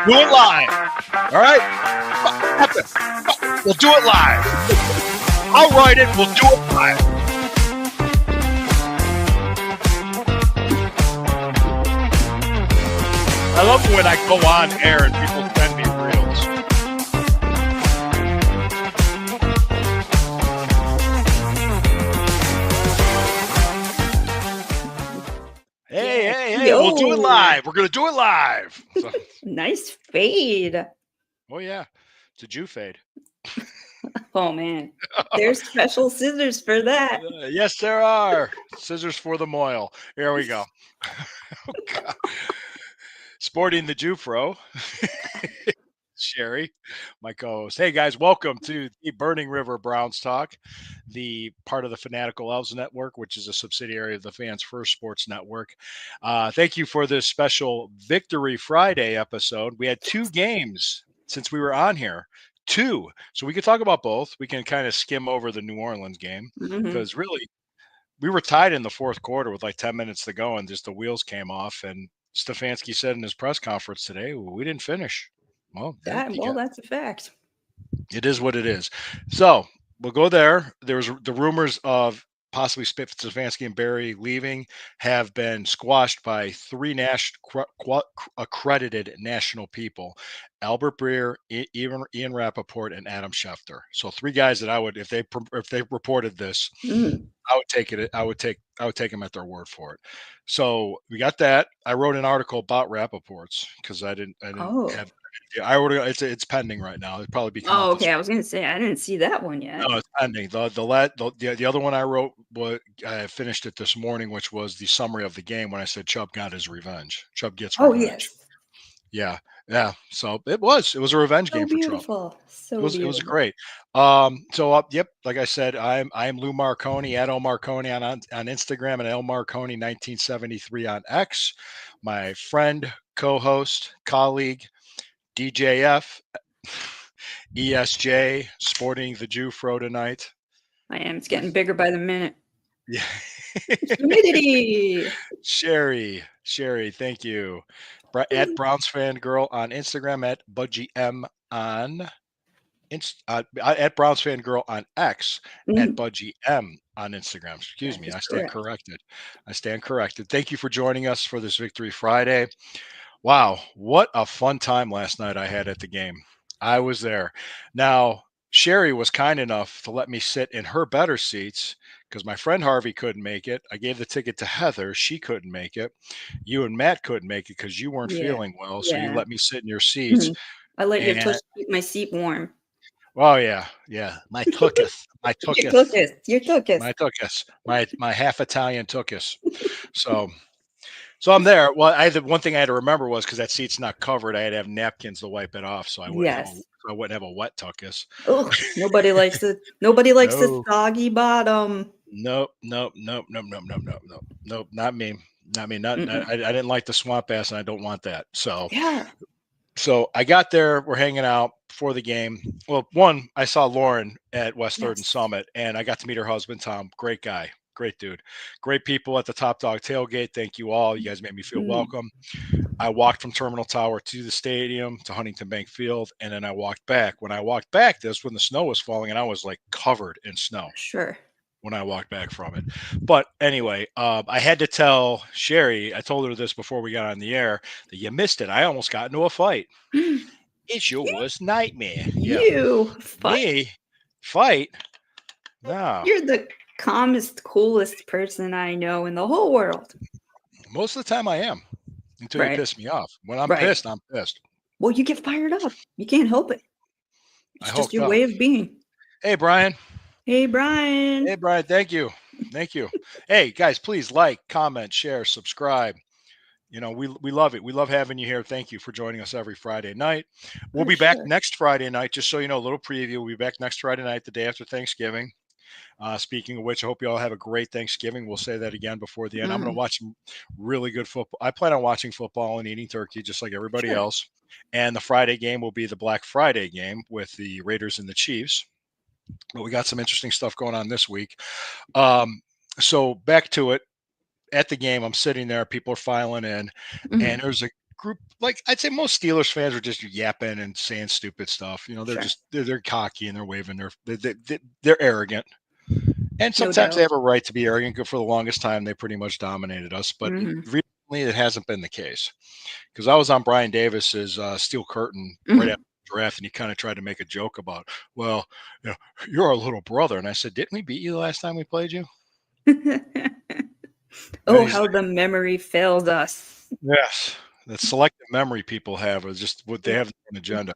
Do it live. All right? We'll do it live. I'll write it. We'll do it live. I love when I go on air and people send me reels. Hey, we'll do it live. We're going to do it live. So, nice fade. Oh, yeah. It's a Jew fade. Oh, man. There's special scissors for that. Yes, there are. Scissors for the moil. Here we go. Oh, God. Sporting the Jew Fro. Sherry, my co-host. Hey guys, welcome to the Burning River Browns Talk, the part of the Fanatical Elves Network, which is a subsidiary of the Fans First Sports Network. Thank you for this special Victory Friday episode. We had two games since we were on here. Two. So we could talk about both. We can kind of skim over the New Orleans game because really we were tied in the fourth quarter with like 10 minutes to go and just the wheels came off. And Stefanski said in his press conference today, well, we didn't finish. Well, that's a fact. It is what it is. So we'll go there. There's the rumors of possibly Stefanski and Barry leaving have been squashed by three accredited national people: Albert Breer, Ian Rappaport, and Adam Schefter. So three guys that I would, if they reported this, I would take it. I would take them at their word for it. So we got that. I wrote an article about Rappaport's because I didn't have. I already. It's pending right now. It'd probably be. Oh, okay. I was gonna say I didn't see that one yet. No, it's pending. The other one I wrote, I finished it this morning, which was the summary of the game when I said Chubb got his revenge. Chubb gets revenge. Yes. Yeah. So it was a revenge game for Chubb. It was great. Yep. Like I said, I'm Lou Marconi at L Marconi on Instagram and L Marconi 1973 on X. My friend, co-host, colleague, DJF, ESJ, sporting the Jew Fro tonight. I am. It's getting bigger by the minute. Yeah. Humidity. Sherry, thank you. At Browns Fan Girl on Instagram, at Budgie M on at Browns Fan Girl on X, at Budgie M on Instagram. Excuse me, I stand corrected. Thank you for joining us for this Victory Friday. Wow, what a fun time last night I had at the game. I was there. Now, Sherry was kind enough to let me sit in her better seats because my friend Harvey couldn't make it. I gave the ticket to Heather. She couldn't make it. You and Matt couldn't make it because you weren't feeling well. So you let me sit in your seats. I let your tush keep my seat warm. Oh, yeah. My tuchus. Your tuchus. My half Italian tuchus. So I'm there. Well, one thing I had to remember was because that seat's not covered, I had to have napkins to wipe it off, so I wouldn't have a wet tuchus. Oh, nobody likes it. Nobody likes the soggy bottom. Nope, not me. I didn't like the swamp ass, and I don't want that. So I got there. We're hanging out before the game. Well, I saw Lauren at West 3rd and Summit, and I got to meet her husband, Tom. Great guy. Great dude. Great people at the Top Dog Tailgate. Thank you all. You guys made me feel welcome. I walked from Terminal Tower to the stadium, to Huntington Bank Field, and then I walked back. When I walked back, that's when the snow was falling, and I was like covered in snow. Sure. When I walked back from it. But anyway, I had to tell Sherry, I told her this before we got on the air, that you missed it. I almost got into a fight. It's your worst nightmare. You fight? Me? Fight? No. You're the calmest, coolest person I know in the whole world. Most of the time I am, until you piss me off. When I'm pissed, I'm pissed. Well, you get fired up. You can't help it. It's just your way of being. Hey, Brian. Hey, Brian. Thank you. Hey, guys, please like, comment, share, subscribe. You know, we love it. We love having you here. Thank you for joining us every Friday night. We'll be back next Friday night. Just so you know, a little preview. We'll be back next Friday night, the day after Thanksgiving. Speaking of which, I hope you all have a great Thanksgiving. We'll say that again before the end. I'm going to watch some really good football. I plan on watching football and eating turkey just like everybody else. And the Friday game will be the Black Friday game with the Raiders and the Chiefs. But we got some interesting stuff going on this week. So back to it. At the game, I'm sitting there. People are filing in. And there's a group, like I'd say most Steelers fans are just yapping and saying stupid stuff. You know, they're Sure. just they're cocky and they're waving they're arrogant. And No sometimes they doubt. have a right to be arrogant. For the longest time, they pretty much dominated us. But Hmm. recently, it hasn't been the case. Because I was on Brian Davis's Steel Curtain right Hmm. after the draft, and he kind of tried to make a joke about, well, you know, you're our little brother. And I said, didn't we beat you the last time we played you? And Oh, he's how the memory failed us. like, yes. The selective memory people have is just what they have an agenda.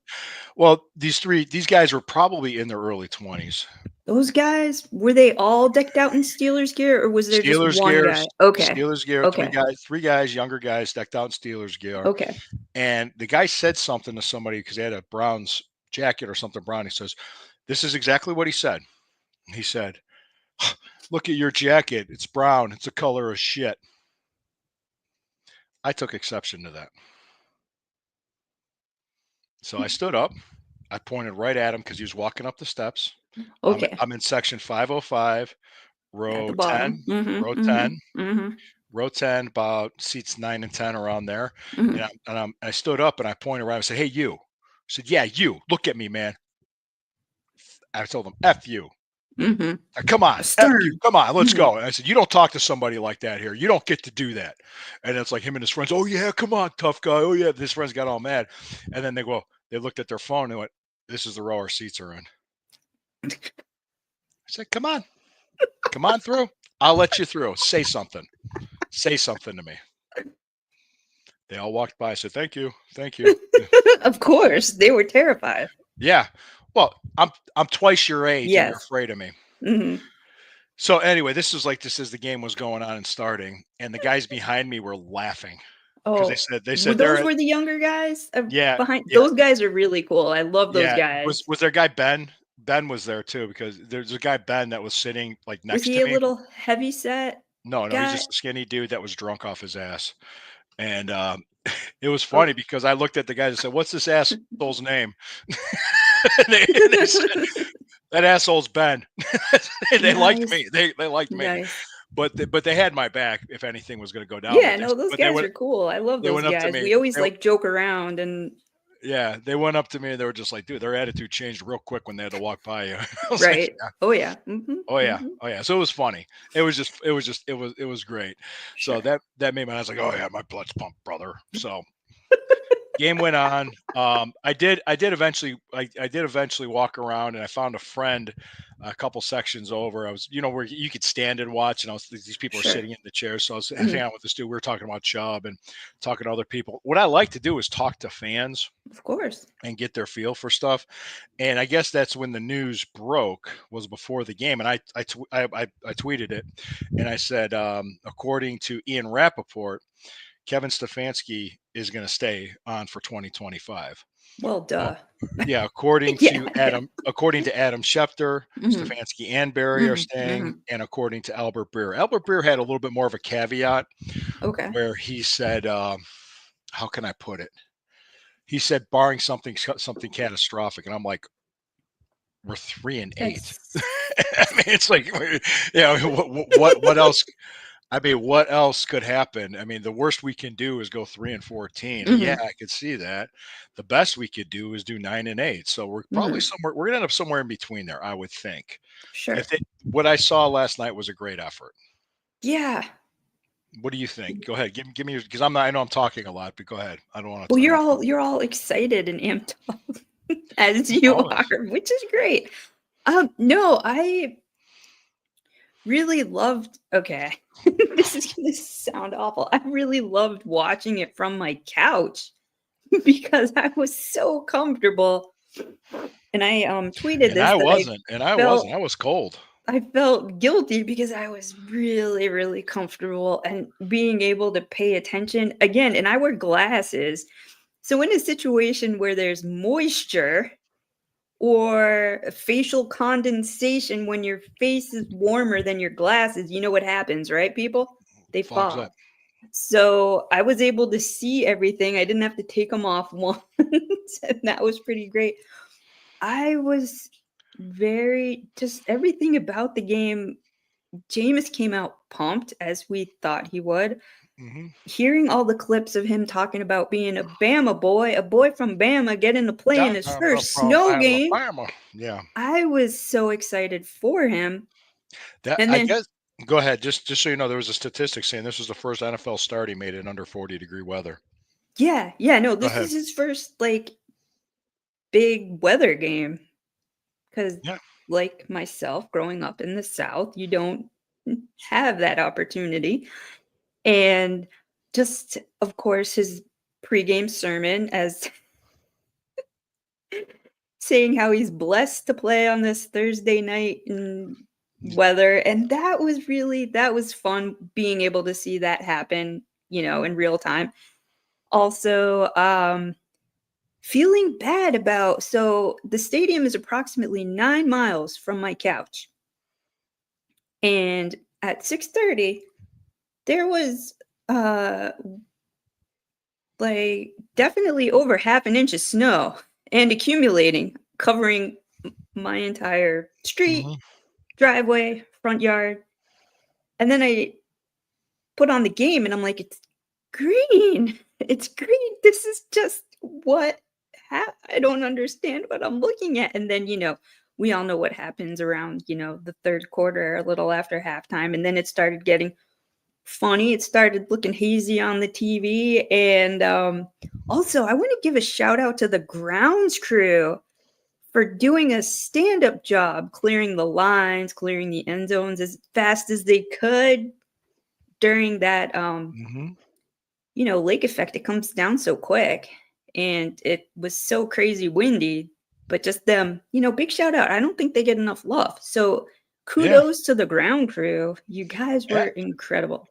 Well, these guys were probably in their early 20s. Those guys, were they all decked out in Steelers gear, or was there just Steelers one gear, guy? Okay. Steelers gear, Okay. three guys, younger guys, decked out in Steelers gear. Okay. And the guy said something to somebody because they had a Browns jacket or something brown. He says, this is exactly what he said. He said, look at your jacket. It's brown. It's the color of shit. I took exception to that. So I stood up. I pointed right at him because he was walking up the steps. Okay. I'm in section 505, At the row bottom. 10, Mhm. row Mhm. 10, Mhm. row 10, about seats 9 and 10 around there. Mhm. I stood up and I pointed around and said, hey, you. I said, yeah, you. Look at me, man. I told him, F you. Mhm. Come on, F you. Stern. Come on, let's Mhm. go. And I said, you don't talk to somebody like that here. You don't get to do that. And it's like him and his friends, oh, yeah, come on, tough guy. Oh, yeah. His friends got all mad. And then they looked at their phone and went, this is the row our seats are in. I said, come on through. I'll let you through. Say something to me. They all walked by. I said, thank you. Of course, they were terrified. Yeah. Well, I'm twice your age and you're Yes. afraid of me. Mhm. So anyway, this was like just as the game was going on and starting, and the guys behind me were laughing because Oh, they were said they're those at, were the younger guys, yeah, behind yeah, those guys are really cool. I love those yeah. guys. Was their guy Ben? Ben was there too because there's a guy Ben that was sitting like Was next he to a me. little heavy set No, he's guy? just a skinny dude that was drunk off his ass. And it was funny Okay. because I looked at the guys and said, "What's this asshole's name?" And they said, "That asshole's Ben." They liked Nice. me. They liked me, Nice. but they had my back if anything was going to go down. Yeah, no, those But they guys went are cool. I love they those went up to guys. me. We always They, like joke around and yeah, they went up to me and they were just like, "Dude, their attitude changed real quick when they had to walk by you." I was like, right. "Yeah, Oh yeah. Mhm. oh yeah, Mhm. oh yeah." So it was funny. It was great. So Sure. that made my I was like, "Oh yeah, my blood's pumped, brother." So game went on. I did eventually walk around and I found a friend a couple sections over. I was, where you could stand and watch, and these people are Sure. sitting in the chairs. So I was hanging Mhm. out with this dude. We were talking about Chubb and talking to other people. What I like to do is talk to fans Of course. and get their feel for stuff. And I guess that's when the news broke was before the game. And I tweeted it and I said, according to Ian Rappaport, Kevin Stefanski is going to stay on for 2025. Well, Oh, duh. yeah, according Yeah, to yeah. Adam Schefter, Mhm. Stefanski and Barry are Mhm. staying, Mhm. and according to Albert Breer. Albert Breer had a little bit more of a caveat Okay. where he said, "How can I put it?" He said, "Barring something catastrophic," and I'm like, "We're 3-8." That's I mean, it's like, what else? I mean, what else could happen? I mean, the worst we can do is go 3-14. Yeah, mhm. I could see that. The best we could do is do 9-8. So we're probably Mhm. somewhere. We're gonna end up somewhere in between there, I would think. Sure. What I saw last night was a great effort. Yeah. What do you think? Go ahead, give me because I'm not. I know I'm talking a lot, but go ahead. I don't want Well, to. I don't. you're all excited and amped up as I'm you always. are, which is great. No, I really loved okay. This is gonna sound awful. I really loved watching it from my couch because I was so comfortable. And I tweeted And this I that wasn't. And I felt wasn't. I was cold. I felt guilty because I was really, really comfortable and being able to pay attention again. And I wear glasses. So, in a situation where there's moisture or facial condensation when your face is warmer than your glasses, you know what happens, right, people? They Fogs up. fog. So, I was able to see everything. I didn't have to take them off once. And that was pretty great. I was very just everything about the game. Jameis came out pumped as we thought he would. Mhm. hearing all the clips of him talking about being a boy from Bama, getting to play in Down his from first snow game, Alabama. Yeah. I was so excited for him. That And I then, guess go ahead. Just so you know, there was a statistic saying this was the first NFL start he made in under 40-degree weather. yeah, no, Go this ahead. is his first like big weather game. Because, Yeah. like myself, growing up in the South, you don't have that opportunity. And just, of course, his pregame sermon as saying how he's blessed to play on this Thursday night in weather. And that was fun being able to see that happen, in real time. Also, feeling bad about, so the stadium is approximately 9 miles from my couch. And at 6:30, there was uh like definitely over half an inch of snow and accumulating, covering my entire street, Mhm. driveway, front yard. And then I put on the game and I'm like, it's green. It's green. This is just what I don't understand what I'm looking at. And then, we all know what happens around, the third quarter, a little after halftime. And then it started getting funny. It started looking hazy on the TV. And also, I want to give a shout out to the grounds crew for doing a stand up job, clearing the lines, clearing the end zones as fast as they could during that, Mhm. lake effect. It comes down so quick. And it was so crazy windy, but just them, big shout out. I don't think they get enough love. So Yeah. kudos to the ground crew. You guys Yeah. were incredible.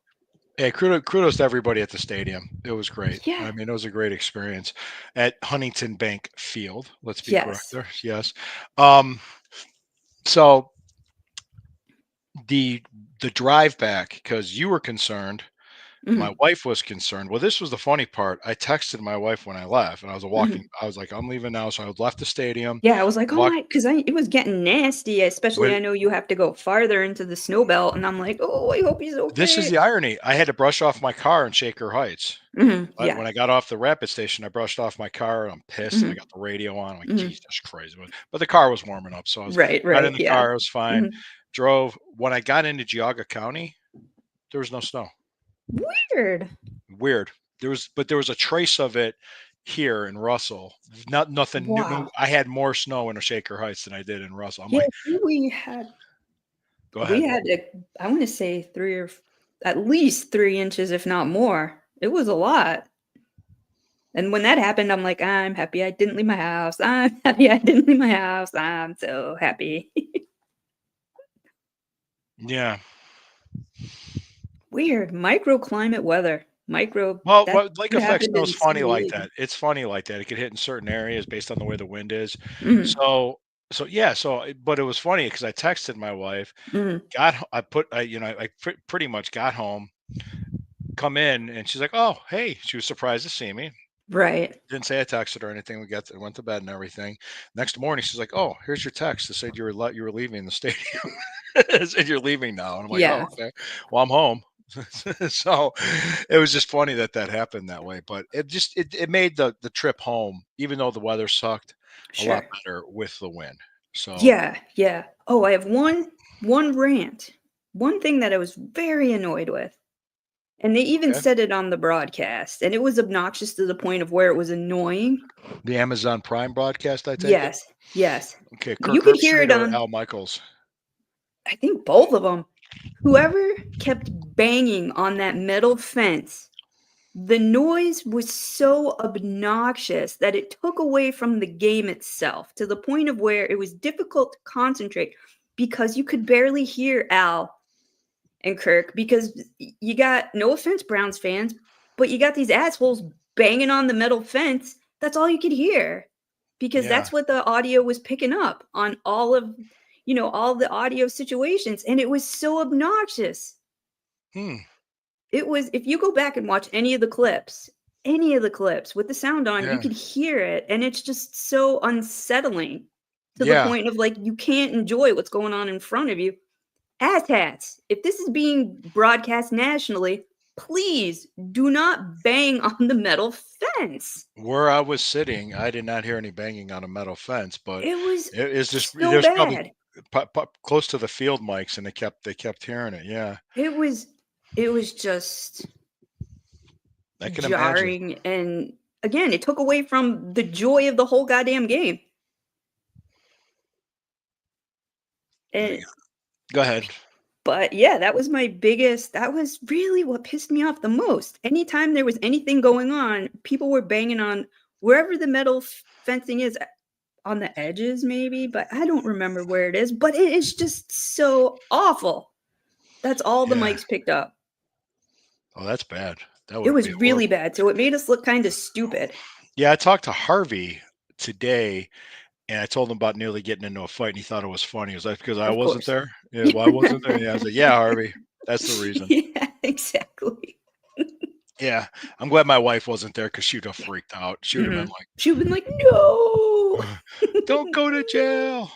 Hey, kudos to everybody at the stadium. It was great. Yeah. I mean, it was a great experience at Huntington Bank Field. Let's be correct Yes. there. Yes. Um, so the the drive back, because you were concerned, my Mhm, wife was concerned. Well, this was the funny part. I texted my wife when I left, and mhm. I was like, I'm leaving now. So I left the stadium. Yeah, I was like, "Oh Walk my," because it was getting nasty, especially with I know you have to go farther into the snow belt, and I'm like, "Oh, I hope he's this is okay." the irony. I had to brush off my car in Shaker Heights. Yeah. When I got off the rapid station, I brushed off my car and I'm pissed and I Mhm, got the radio on. I'm like, mhm. geez, that's crazy. But the car was warming up. So Right, got in right, the yeah. car, it was fine. Mhm. Drove. When I got into Geauga County, there was no snow. Weird. Weird. There was a trace of it here in Russell. Not nothing new. Wow. I had more snow in Shaker Heights than I did in Russell. I'm Yeah, like, I think go we ahead. had, I wanna say 3 or f at least 3 inches, if not more. It was a lot, and when that happened, I'm like, "I'm happy I didn't leave my house. I'm happy I didn't leave my house. I'm so happy." Yeah. Weird, microclimate weather. Well, That what lake could effect happen snow is in some funny like region. that. It's funny like that. It could hit in certain areas based on the way the wind is. Mhm, So yeah, but it was funny because I texted my wife, mhm. I put I pretty much got home, come in, and she's like, "Oh, hey." She was surprised to see me. Right. Didn't say I texted her or anything. Went to bed and everything. Next morning, she's like, "Oh, here's your text. It said you were leaving the stadium. It said you're leaving now." And I'm like, "Oh, Yeah, okay. Well, I'm home." So it was just funny that that happened that way. But it made the trip home, even though the weather sucked, a lot sure. better with the wind. So Yeah, yeah. Oh, I have one rant. One thing that I was very annoyed with, and they even okay, said it on the broadcast, and it was obnoxious to the point of where it was annoying. the Amazon Prime broadcast, I take it. Yes, yes. Okay, Kirk You could hear Herbstreit it or on, Al Michaels. I think, both of them. Whoever kept banging on that metal fence, the noise was so obnoxious that it took away from the game itself to the point of where it was difficult to concentrate because you could barely hear Al and Kirk because you got, no offense, Browns fans, but you got these assholes banging on the metal fence. That's all you could hear because Yeah. that's what the audio was picking up on all of, all the audio situations. And it was so obnoxious. Hmm. It was, if you go back and watch any of the clips with the sound on, you Yeah. could hear it, and it's just so unsettling to the Yeah. point of, like, you can't enjoy what's going on in front of you. Asshats, if this is being broadcast nationally, please do not bang on the metal fence. Where I was sitting, I did not hear any banging on a metal fence, but It was it's just so there's probably bad. close to the field mics, and they kept hearing it. Yeah, It was just I can imagine. jarring, and again, it took away from the joy of the whole goddamn game. And Go ahead. but yeah, that was that was really what pissed me off the most. Anytime there was anything going on, people were banging on wherever the metal fencing is, on the edges maybe, but I don't remember where it is, but it is just so awful. That's all the Yeah. mics picked up. Oh, that's bad. That It would was be really horrible. bad, so it made us look kind of stupid. Yeah, I talked to Harvey today, and I told him about nearly getting into a fight, and he thought it was funny. He was like, "Because I Of wasn't course. there." Yeah, well, I wasn't there. Yeah, I was like, "Yeah, Harvey, that's the reason." Yeah, exactly. Yeah, I'm glad my wife wasn't there because she'd have freaked out. She would have been She would been like, "No." like, "Don't go to jail."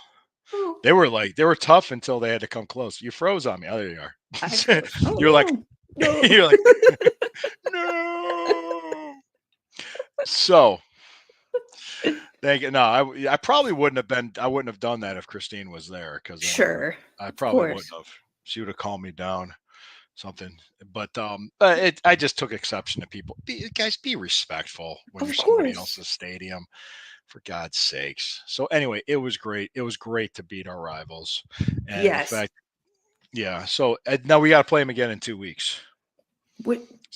Oh, They were tough until they had to come close. You froze on me. Oh, there you I are. froze. Oh, You're like, no. No. you're like, no. So, thank you. No, I probably wouldn't have been. I wouldn't have done that if Christine was there because Sure. I Of probably wouldn't course. have. She would have calmed me down, something. But I just took exception to people. Guys, be respectful when you're Of somebody course. else's stadium, for God's sakes. So anyway, it was great. It was great to beat our rivals, and the Yes. fact, yeah. So now we got to play them again in 2 weeks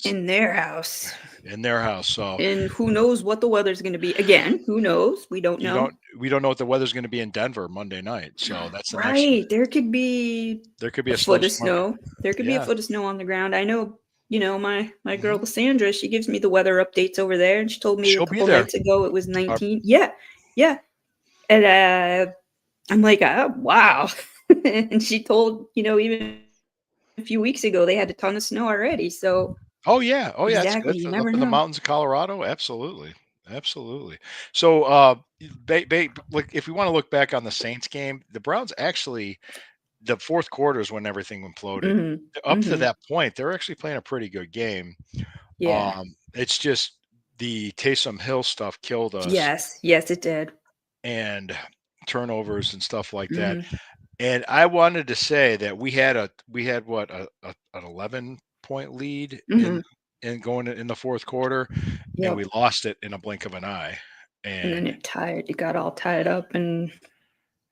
In their house. in their house. So And who knows what the weather's gonna be. Again, who knows? We don't you know. don't we don't know what the weather's going to be in Denver Monday night. So that's the next. Right. There could be There could be a a foot of snowstorm. snow. There could be a Yeah. foot of snow on the ground. I know, my girl Mhm. Cassandra, she gives me the weather updates over there, and she told me a She'll be couple there. nights ago it was Uh, 19. Yeah. Yeah. And I'm like, oh, wow. And she told, even a few weeks ago they had a ton of snow already. So oh yeah. Oh yeah. It's exactly, good you for up never in the know. mountains of Colorado. Absolutely. Absolutely. So, like, if we want to look back on the Saints game, the Browns actually, the fourth quarter is when everything imploded. Mhm. Up to Mhm. that point, they're actually playing a pretty good game. Yeah. It's just the Taysom Hill stuff killed us, Yes. Yes, it did. and turnovers and stuff like that. Mhm. And I wanted to say that we had what an 11-point lead Mhm. in going in the fourth quarter, and we Yep. lost it in a blink of an eye. And then And it got all tied up and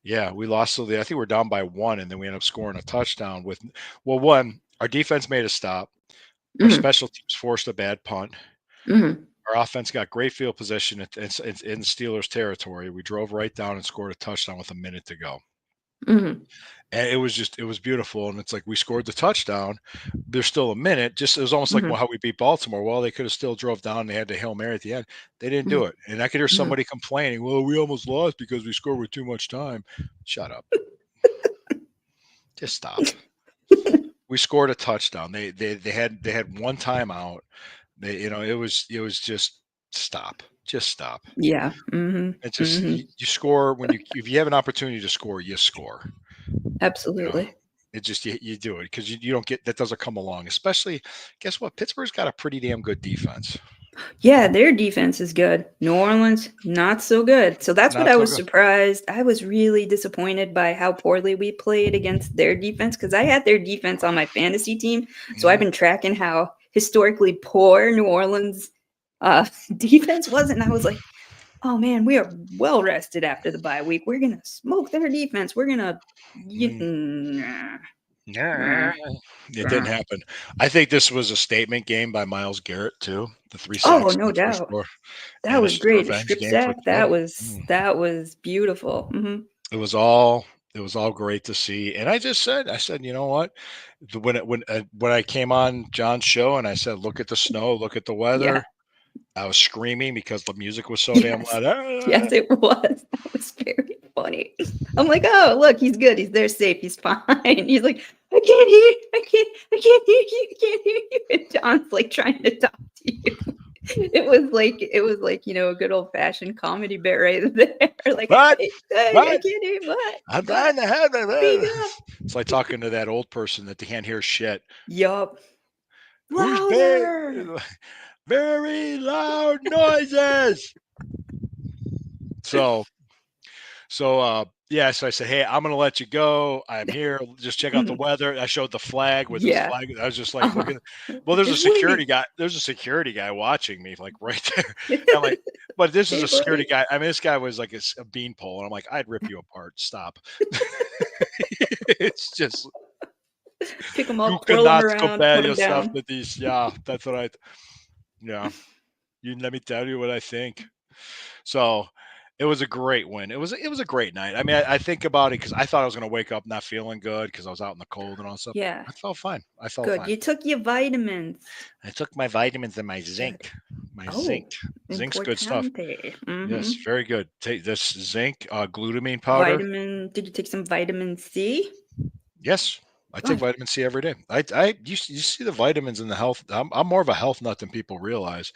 yeah, we lost. So I think we're down by one, and then we end up scoring a touchdown with, well, one, our defense made a stop. Our mhm. special teams forced a bad punt. Mhm. Our offense got great field position in Steelers territory. We drove right down and scored a touchdown with a minute to go. Mhm. And it was beautiful. And it's like we scored the touchdown. There's still a minute. Just it was almost like, well, Mhm. how we beat Baltimore. Well, they could have still drove down. They had the Hail Mary at the end. They didn't do Mhm. it. And I could hear Mhm. somebody complaining, well, we almost lost because we scored with too much time. Shut up. Just stop. We scored a touchdown. They had one timeout. It was just stop. Just stop. Yeah. Mhm. It's just Mhm. you score when if you have an opportunity to score, you score. You know, Absolutely. it just you do it because you don't get that doesn't come along. Especially, guess what? Pittsburgh's got a pretty damn good defense. Yeah, their defense is good. New Orleans, not so good. So that's what Not I so was good. surprised. I was really disappointed by how poorly we played against their defense because I had their defense on my fantasy team. So I've Mhm. been tracking how historically poor New Orleans defense was. And I was like, oh man, we are well rested after the bye week. We're going to smoke their defense. We're going to. Mm. Nah, nah, Yeah. It didn't nah. happen. I think this was a statement game by Miles Garrett too. The three Oh, sacks in no the first doubt. quarter, That and was this is a great. A revenge strip game for sack. Tua. That was beautiful. It was all great to see. And I said, you know what? When I came on John's show and I said, look at the snow, look at the Yeah. weather, I was screaming because the music was so damn Yes. loud. Yes, it was. That was very funny. I'm like, "Oh, look, he's good. He's there safe. He's fine." He's like, "I can't hear I can't hear you. I can't hear you." And John's, like, trying to talk to you. It was like, a good old-fashioned comedy bit right there. Like, But I but can't hear what? I'm What? trying to have Speak it. up." It's like talking to that old person that can't hear shit. Yup. Who's Louder. very loud noises? So yeah, so I said, "Hey, I'm gonna let you go. I'm here. Just check out the weather." I showed the flag with his Yeah. flag. I was just like, Uh-huh. looking. Well, there's a It's security windy. guy. There's a security guy watching me, like right there. I'm like, but this is Hey, a security buddy. guy. I mean, this guy was like a beanpole, and I'm like, I'd rip you apart. Stop. It's just Pick them you up, throw them cannot around, compare put them yourself down. with these. Yeah, that's what I. Yeah, you let me tell you what I think. So it was a great win. It was a great night. I mean, I think about it because I thought I was going to wake up not feeling good because I was out in the cold and all that stuff. Yeah. I felt fine. I felt Good. fine. You took your vitamins. I took my vitamins and my Good. zinc. My zinc. Oh, Zinc's good stuff. importante. Yes, very good. Take this zinc, glutamine powder. Did you take some vitamin C? Yes, I take Good. vitamin C every day. You see the vitamins in the health. I'm more of a health nut than people realize.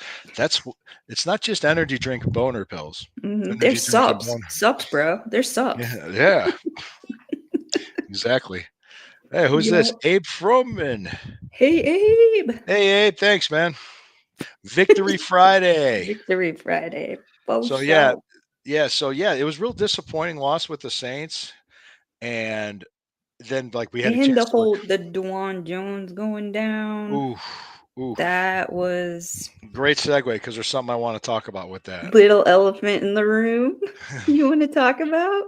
It's not just energy drink boner pills. They're Energy drink and subs. boner. Subs, bro. They're subs. Yeah, exactly. Hey, who's this? Yup. Abe Froman. Hey, Abe. Hey, Abe, thanks, man. Victory Friday. Victory Friday. Both So yeah, show. it was real disappointing loss with the Saints, and then like we had a And chance to. the Dwan Jones going down. Ooh, ooh, That was great segue because there's something I want to talk about with that. little elephant in the room. You want to talk about?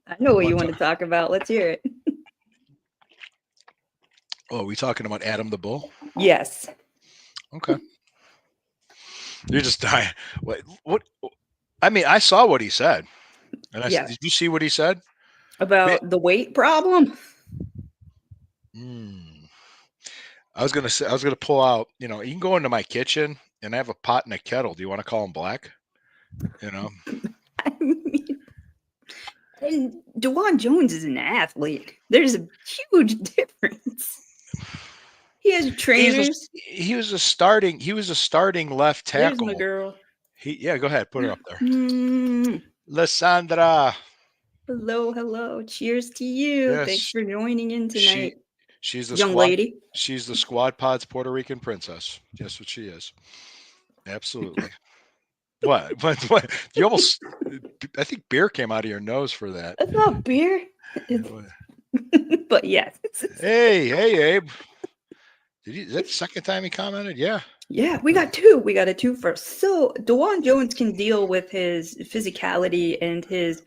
I know what you want to talk about. Let's hear it. Oh, are we talking about Adam the Bull? Yes. Okay. You're just dying. What? I mean, I saw what he said. And Yeah. did you see what he said? About the weight problem? I was gonna pull out, you can go into my kitchen and I have a pot and a kettle. Do you want to call them black? I mean, and Dwan Jones is an athlete. There's a huge difference. He has trainers. He was a starting left There's tackle. my girl. Go ahead, put her up there. Mm. Lysandra. Hello. Cheers to you. Yes. Thanks for joining in tonight. She's the young squad lady. She's the Squad Pod's Puerto Rican princess. That's what she is. Absolutely. What? You almost. I think beer came out of your nose for that. That's not beer. But yes. Hey, Abe. Is that the second time he commented? Yeah. Yeah, we got two. We got a two first. So Dwan Jones can deal with his physicality and his.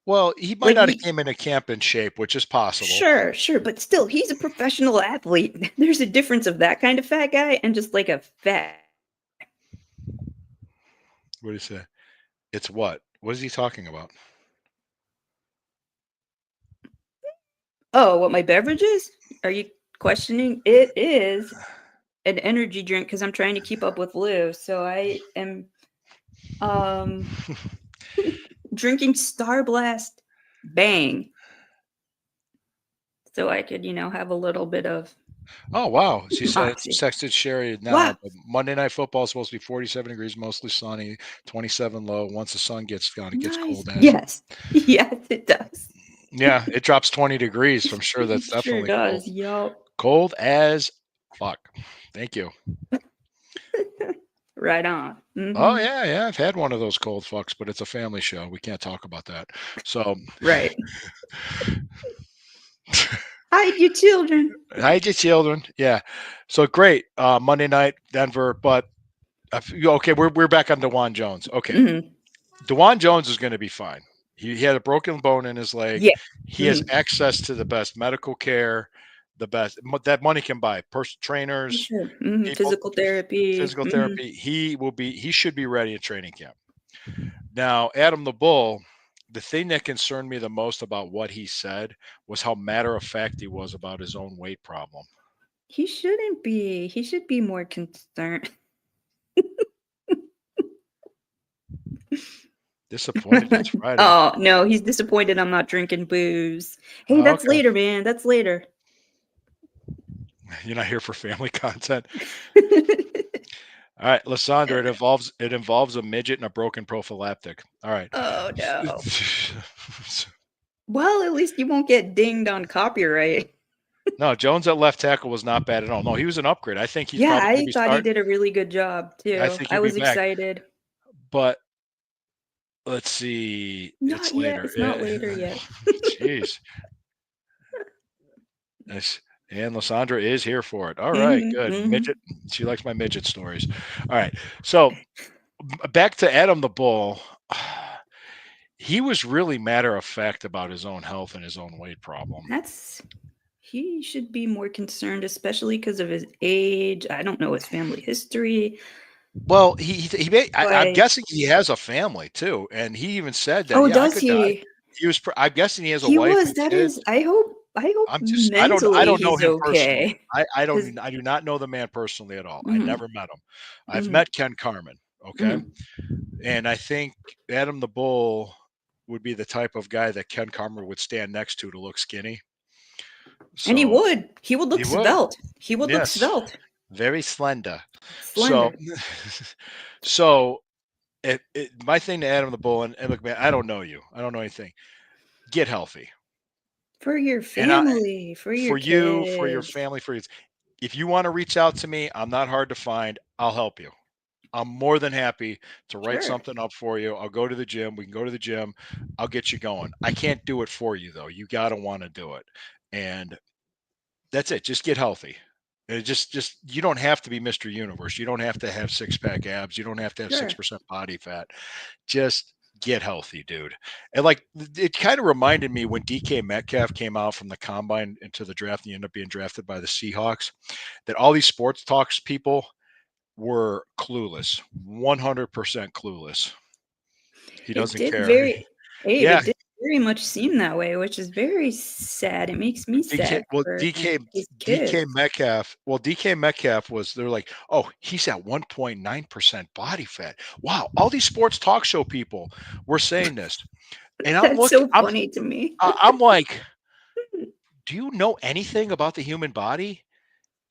Well, he might not have came into camp in shape, which is possible. Sure, but still, he's a professional athlete. There's a difference of that kind of fat guy and just like a fat. What do you say? It's what? What is he talking about? Oh, what my beverage is? Are you questioning? It is an energy drink because I'm trying to keep up with Liv. So I am drinking Star Blast Bang. So I could, have a little bit of. Oh, wow. She texted Sherry now. Wow. Monday Night Football is supposed to be 47 degrees, mostly sunny, 27 low. Once the sun gets gone, it gets cold. Yes, it does. Yeah, it drops 20 degrees. I'm sure that's definitely sure does. Yup. Cold as fuck. Thank you. Right on. Mm-hmm. Oh yeah. I've had one of those cold fucks, but it's a family show. We can't talk about that. So right. Hide your children. Hide your children. Yeah. So great. Monday night, Denver. But okay, we're back on Dwan Jones. Okay. Mm-hmm. Dwan Jones is going to be fine. He had a broken bone in his leg. Yeah. He has access to the best medical care, the best that money can buy. Trainers, sure. Physical therapy. He should be ready in training camp. Now, Adam the Bull, the thing that concerned me the most about what he said was how matter of fact he was about his own weight problem. He shouldn't be. He should be more concerned. Disappointed it's Friday. Oh, no, he's disappointed I'm not drinking booze. Hey, that's okay. Later, man. That's later. You're not here for family content. All right, Lysandra, it involves a midget and a broken prophylactic. All right. Oh no. Well, at least you won't get dinged on copyright. No, Jones at left tackle was not bad at all. No, he was an upgrade. I think he's Yeah, probably going to I be thought he starting. did a really good job I too. think I he'll be was back. excited. But let's see. It's Not yet. later. It's not later yet. Jeez. And Lysandra is here for it. All right, Mhm, good. mhm. Midget. She likes my midget stories. All right. So back to Adam the Bull. He was really matter of fact about his own health and his own weight problem. He should be more concerned, especially because of his age. I don't know his family history, Well, I'm but guessing he has a family too, and he even said that. oh, Yeah, I does could die. he? I'm guessing he has a He wife was. and That kids. is. I hope I mentally don't know he's him personally. okay. Because I do not know the man personally at all. I mhm, never met him. I've mhm, met Ken Carmen, okay? mhm. And I think Adam the Bull would be the type of guy that Ken Carmen would stand next to look skinny. And he So would. He would he look would. svelte. He would look Yes. svelte, Very slender. So slender. so my thing to Adam the Bull, and look, man, I don't know you. I don't know anything. Get healthy. For your And I family, for your for you, for your kids. family, for you. If you want to reach out to me, I'm not hard to find. I'll help you. I'm more than happy to write Sure. something up for you. I'll go to the gym. We can go to the gym. I'll get you going. I can't do it for you though. You got to want to do it. And that's it. Just get healthy. Just you don't have to be Mr. Universe. You don't have to have six-pack abs. You don't have to have Sure. 6% body fat. Just get healthy, dude. And like it kind of reminded me when DK Metcalf came out from the combine into the draft and he ended up being drafted by the Seahawks, that all these sports talks people were clueless, 100% clueless. He It doesn't did care. very Abe, Yeah, it did very much seem that way, which is very sad. It makes me DK sad well for his DK kids. Metcalf well DK Metcalf was they're like, "Oh, he's at 1.9% body fat." Wow, all these sports talk show people were saying this. And That's so funny to me. I'm like, "Do you know anything about the human body?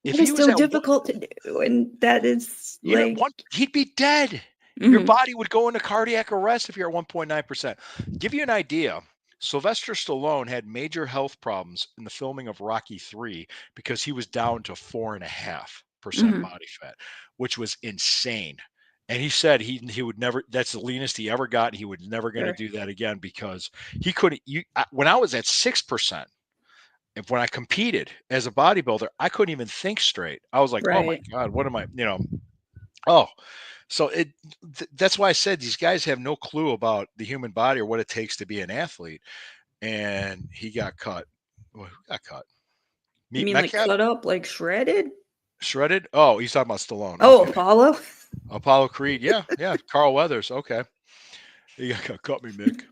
If That he is was so at one, difficult to do, and that is you know, like he'd be dead. Your mhm, body would go into cardiac arrest if you're at 1.9%. Give you an idea. Sylvester Stallone had major health problems in the filming of Rocky 3 because he was down to 4.5% mhm, body fat, which was insane. And he said he would never, that's the leanest he ever got. And he was never going to sure. do that again because he couldn't. When I was at 6%, if when I competed as a bodybuilder, I couldn't even think straight. I was like, oh my Right. God, what am I, oh, so that's why I said these guys have no clue about the human body or what it takes to be an athlete. And he got cut. Well, who got cut? You mean like Metcalf cut up, like shredded? shredded. Oh, he's talking about Stallone. Oh, Okay, Apollo? Apollo Creed. Yeah, yeah. Carl Weathers. Okay, he cut me, Mick.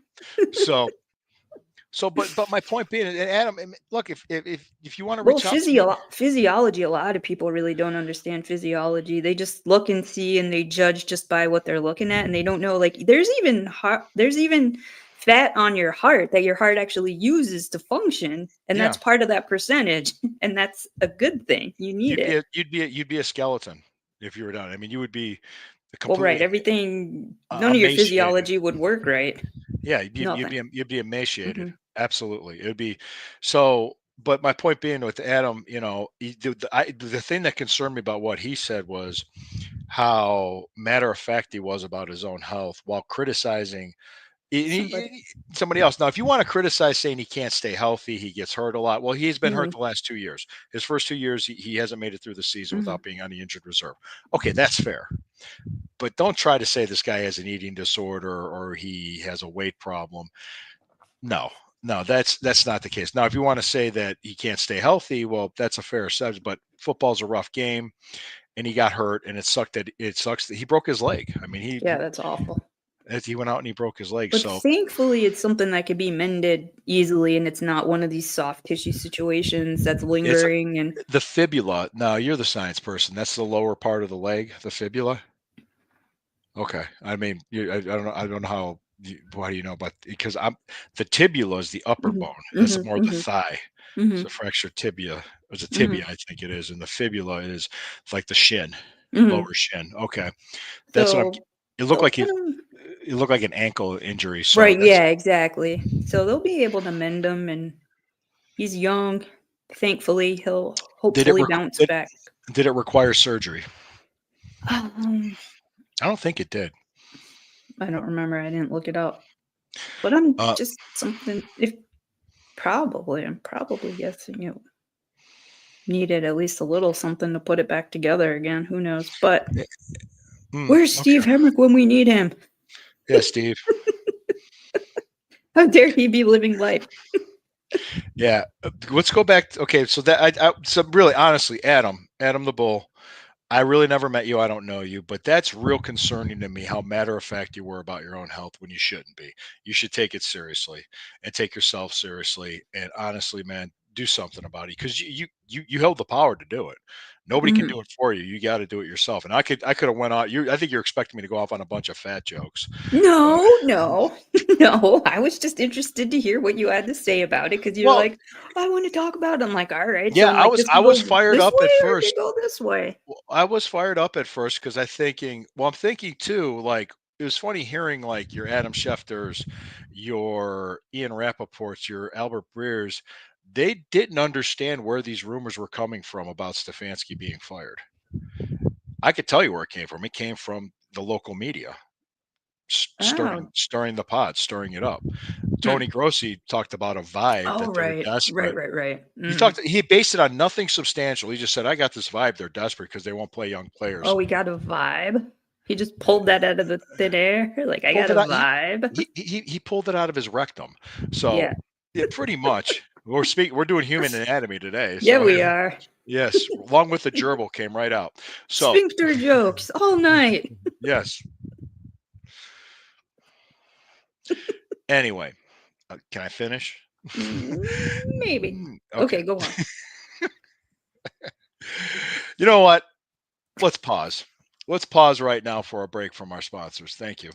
So but my point being, and Adam, look, if you want to Well, reach out to me, physiology, a lot of people really don't understand physiology. They just look and see and they judge just by what they're looking at and they don't know like there's even fat on your heart that your heart actually uses to function and yeah, that's part of that percentage and that's a good thing. You need it. you'd be a skeleton if you were done. I mean, you would be Well, right, completely everything none of your emaciated. physiology would work right. Yeah, Nothing. you'd be emaciated. Mhm. Absolutely, it would be so. But my point being with Adam, the thing that concerned me about what he said was how matter of fact he was about his own health while criticizing Somebody. somebody else. Now, if you want to criticize saying he can't stay healthy, he gets hurt a lot. Well, he's been hurt Mhm, the last 2 years. His first 2 years, he hasn't made it through the season mhm. without being on the injured reserve. Okay, that's fair. But don't try to say this guy has an eating disorder or he has a weight problem. No, no, that's not the case. Now, if you want to say that he can't stay healthy, well, that's a fair assessment. But football's a rough game, and he got hurt, and it sucks that he broke his leg. I mean, Yeah, that's awful. he went out and he broke his leg. But So thankfully, it's something that could be mended easily, and it's not one of these soft tissue situations that's it's lingering and the fibula. No, you're the science person. That's the lower part of the leg, the fibula. Okay. I mean, I don't know. I don't know how. Why do you know about? Because I'm the tibula is the upper mhm, bone. That's mhm, more the mhm, thigh. It's a mhm, fractured tibia. It's a tibia, mhm, I think it is, and the fibula is like the shin, mhm. lower shin. Okay, that's what I'm. So It looked they'll like get them it looked like an ankle injury. So right, that's yeah, exactly. So they'll be able to mend them, and he's young. Thankfully, he'll Did it hopefully requ bounce back. did it require surgery? Um, I don't think it did. I don't remember. I didn't look it up. But I'm Uh, just something if I'm probably guessing it needed at least a little something to put it back together again. Who knows? But eh, where's okay. Steve Hemrick when we need him? Yeah, Steve. How dare he be living life? Yeah. Let's go back. Okay, so so really honestly, Adam the Bull, I really never met you. I don't know you, but that's real concerning to me how matter of fact you were about your own health when you shouldn't be. You should take it seriously and take yourself seriously. And honestly, man, do something about it because you held the power to do it. Nobody can Mhm. do it for you. You got to do it yourself. And I could have went out. I think you're expecting me to go off on a bunch of fat jokes. Uh, No, no, no. I was just interested to hear what you had to say about it because you're well, like, I want to talk about it. I'm like, all right. So yeah, I'm like, does I he was go fired this up at way or does he first. go this way? Well, I was fired up at first because I'm thinking too, like, it was funny hearing like your Adam Schefter's, your Ian Rappaport's, your Albert Breer's. They didn't understand where these rumors were coming from about Stefanski being fired. I could tell you where it came from. It came from the local media, Oh, stirring the pot, stirring it up. hmm. Tony Grossi talked about a vibe Oh, that they're right, right, desperate. right, right. Mm. He based it on nothing substantial. He just said, I got this vibe. They're desperate because they won't play young Oh, players. we got a vibe. He just pulled that out of the thin air. Like, I got Pulled a it out. vibe. He pulled it out of his rectum. So Yeah, yeah, pretty much. We're doing human anatomy today. yeah, So we are. yes, along with the gerbil came right out. So Sphincter jokes all night. yes. Anyway, can I finish? Mm, maybe. Okay. Okay, go on. You know what? Let's pause. Let's pause right now for a break from our sponsors. Thank you.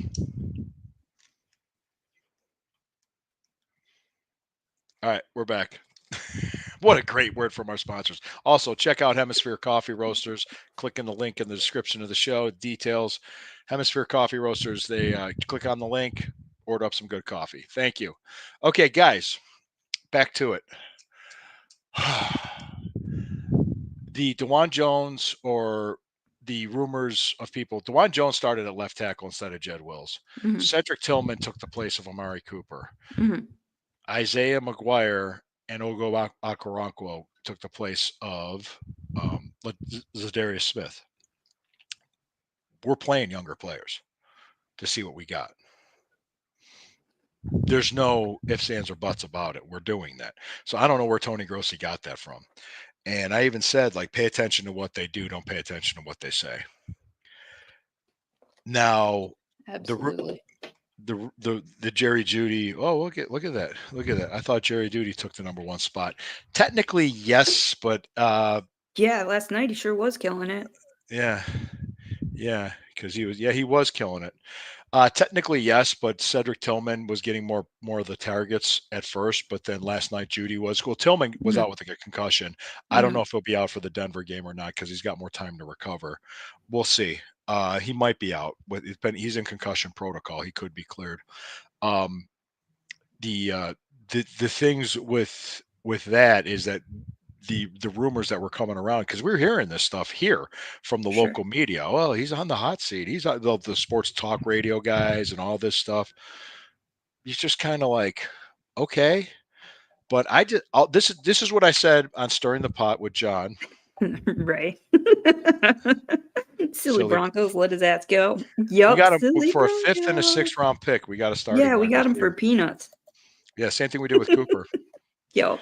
All right, we're back. What a great word from our sponsors. Also, check out Hemisphere Coffee Roasters. Click in the link in the description of the show. Details. Hemisphere Coffee Roasters. They click on the link, order up some good coffee. Thank you. Okay, guys, back to it. The DeJuan Jones or the rumors of people. DeJuan Jones started at left tackle instead of Jed Wills. Mhm, Cedric Tillman took the place of Amari Cooper. mhm. Isaiah McGuire and Ogo Okoronkwo took the place of Zadarius Smith. We're playing younger players to see what we got. There's no ifs, ands, or buts about it. We're doing that. So I don't know where Tony Grossi got that from. And I even said, like, pay attention to what they do. Don't pay attention to what they say. Now, the Absolutely. the Jerry Jeudy. Oh, look at that. Look at that. I thought Jerry Jeudy took the number one spot. Technically, yes, but Yeah, last night he sure was killing it. yeah, yeah, because he was killing it. Technically, yes, but Cedric Tillman was getting more of the targets at first, but then last night Jeudy was. Well, Tillman was Mhm, out with a concussion. I don't know mhm, if he'll be out for the Denver game or not because he's got more time to recover. We'll see. He might be out, but he's in concussion protocol. He could be cleared. Um, the things with that is that the rumors that were coming around because we're hearing this stuff here from the sure. local media. Well, he's on the hot seat. He's on the sports talk radio guys and all this stuff. He's just kind of like, okay, but this is what I said on stirring the pot with John. Right. Silly Silly, Broncos let his ass go. we Yup, got him silly for a fifth and a Broncos. sixth round pick. We got a starting Yeah, we wide got him for receiver. peanuts. Yeah, same thing we did with Cooper. Yup.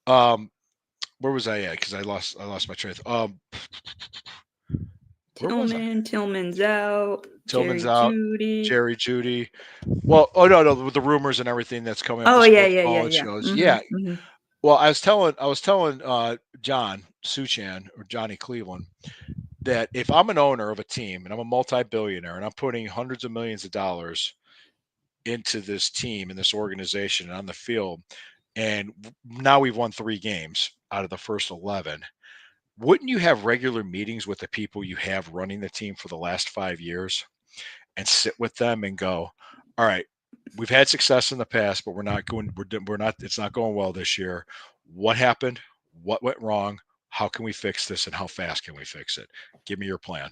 Um, where was I at? Because I lost my train. Where was I? Tillman's out. Tillman's Jerry out. Jeudy. Jerry Jeudy. Well, oh no, with the rumors and everything that's coming up, the Oh, yeah, sports yeah, yeah, call and yeah. shows. Mhm, Yeah. mhm, Well, I was telling John Suchan or Johnny Cleveland that if I'm an owner of a team and I'm a multi-billionaire and I'm putting hundreds of millions of dollars into this team and this organization and on the field, and now we've won 3 games out of the first 11. Wouldn't you have regular meetings with the people you have running the team for the last 5 years and sit with them and go, all right, we've had success in the past, but we're not, it's not going well this year. What happened? What went wrong? How can we fix this, and how fast can we fix it? Give me your plan.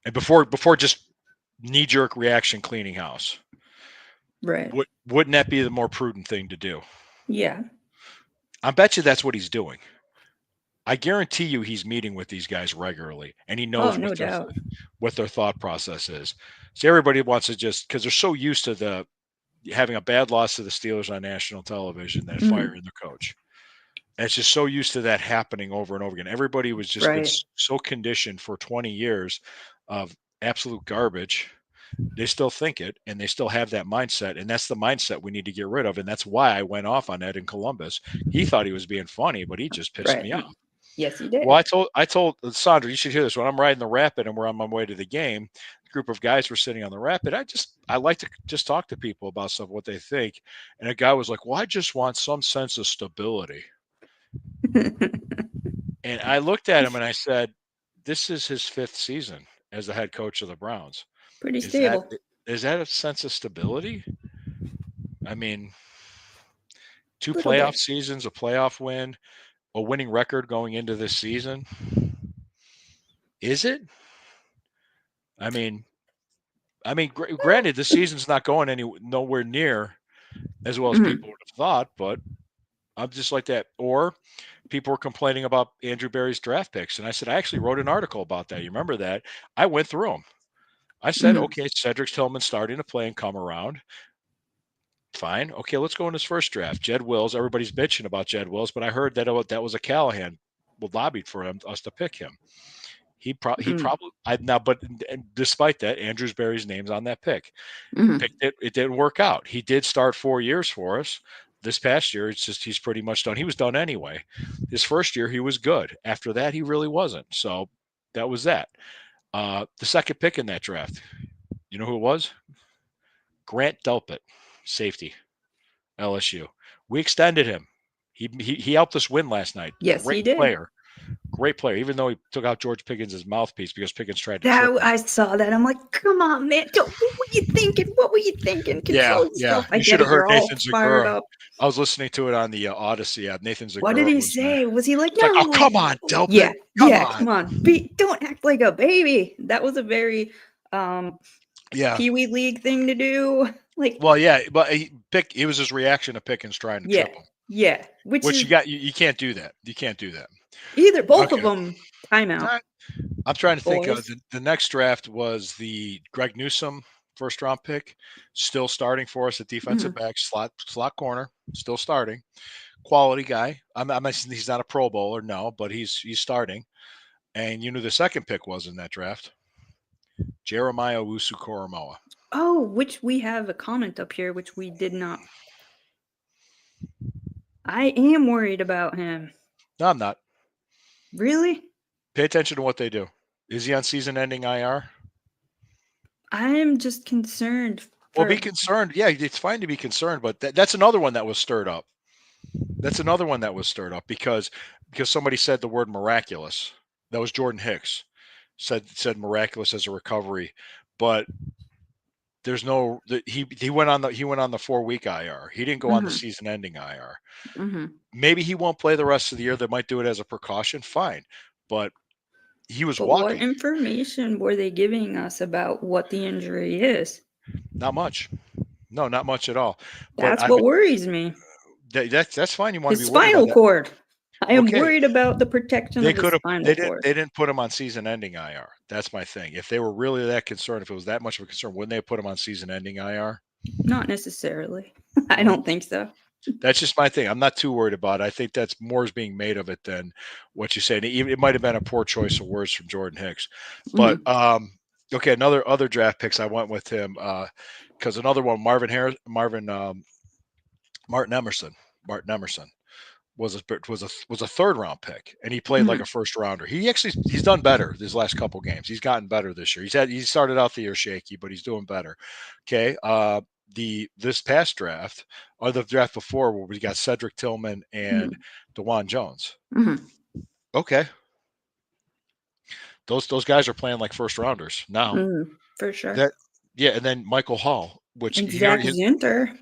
And before just knee-jerk reaction cleaning house. Right. Wouldn't that be the more prudent thing to do? Yeah. I bet you that's what he's doing. I guarantee you he's meeting with these guys regularly, and he knows No doubt. what their thought process is. So everybody wants to just, because they're so used to having a bad loss to the Steelers on national television, that firing the coach. And it's just so used to that happening over and over again. Everybody was just been so conditioned for 20 years of absolute garbage. They still think it, and they still have that mindset, and that's the mindset we need to get rid of. And that's why I went off on Ed in Columbus. He thought he was being funny, but he just pissed me off. Yes, he did. Well, I told Sandra, you should hear this. When I'm riding the Rapid and we're on my way to the game, a group of guys were sitting on the Rapid. I like to just talk to people about stuff, what they think. And a guy was like, well, I just want some sense of stability. And I looked at him and I said, this is his 5th season as the head coach of the Browns. Pretty stable. Is that a sense of stability? I mean, 2 playoff seasons, a playoff win, a winning record going into this season. Is it? I mean, granted, the season's not going nowhere near as well as people would have thought, but I'm just like that. Or people were complaining about Andrew Berry's draft picks, and I said I actually wrote an article about that. You remember that? I went through them. I said, okay, Cedric Tillman starting to play and come around. Fine. Okay, let's go in his first draft. Jed Wills. Everybody's bitching about Jed Wills, but I heard that was a Callahan lobbied for us to pick him. He probably but despite that, Andrews Berry's name's on that pick. Picked it. It didn't work out. He did start 4 years for us. This past year, it's just he's pretty much done. He was done anyway. His first year, he was good. After that, he really wasn't. So that was that. The second pick in that draft, you know who it was? Grant Delpit, safety, LSU. We extended him. He helped us win last night. Yes, he did. Great player, even though he took out George Pickens' mouthpiece because Pickens tried to trip him. I saw that. I'm like, come on, man. What were you thinking? Control yourself. You should have heard Nathan Zegura. I was listening to it on the Odyssey app. Nathan Zegura. What did he say? Was he like, no? Like, oh, come on, Delpit. Come on. Don't act like a baby. That was a very Pee Wee League thing to do. Like, well, yeah, but it was his reaction to Pickens trying to trip him. Yeah, which you can't do that. You can't do that. Either both of them. Timeout. I'm trying to think. The next draft was the Greg Newsome first-round pick, still starting for us at defensive back, slot corner, still starting. Quality guy. He's not a Pro Bowler, no, but he's starting. And you knew the second pick was in that draft, Jeremiah Owusu-Koramoah. Oh, which we have a comment up here, which we did not. I am worried about him. No, I'm not. Really? Pay attention to what they do. Is he on season-ending IR? I'm just concerned. Well, be concerned. Yeah, it's fine to be concerned, but that's another one that was stirred up. Because somebody said the word miraculous. That was Jordan Hicks. Said miraculous as a recovery, but there's no. He went on the 4-week IR. He didn't go on the season-ending IR. Maybe he won't play the rest of the year. They might do it as a precaution. Fine, but he was walking. What information were they giving us about what the injury is? Not much. No, not much at all. That's what worries me. That's fine. You want to be worried about spinal cord. I am worried about the protection of the spinal cord. They didn't put him on season-ending IR. That's my thing. If they were really that concerned, if it was that much of a concern, wouldn't they have put him on season-ending IR? Not necessarily. I don't think so. That's just my thing. I'm not too worried about it. I think that's more is being made of it than what you say. And it might have been a poor choice of words from Jordan Hicks. But okay, other draft picks. I went with him because another one, Martin Emerson. Martin Emerson was a third-round pick, and he played like a first-rounder. He's done better these last couple games. He's gotten better this year. He started out the year shaky, but he's doing better. Okay. This past draft or the draft before where we got Cedric Tillman and DeJuan Jones. Okay. Those guys are playing like first rounders now. For sure. And then Michael Hall, which Zach Zinter.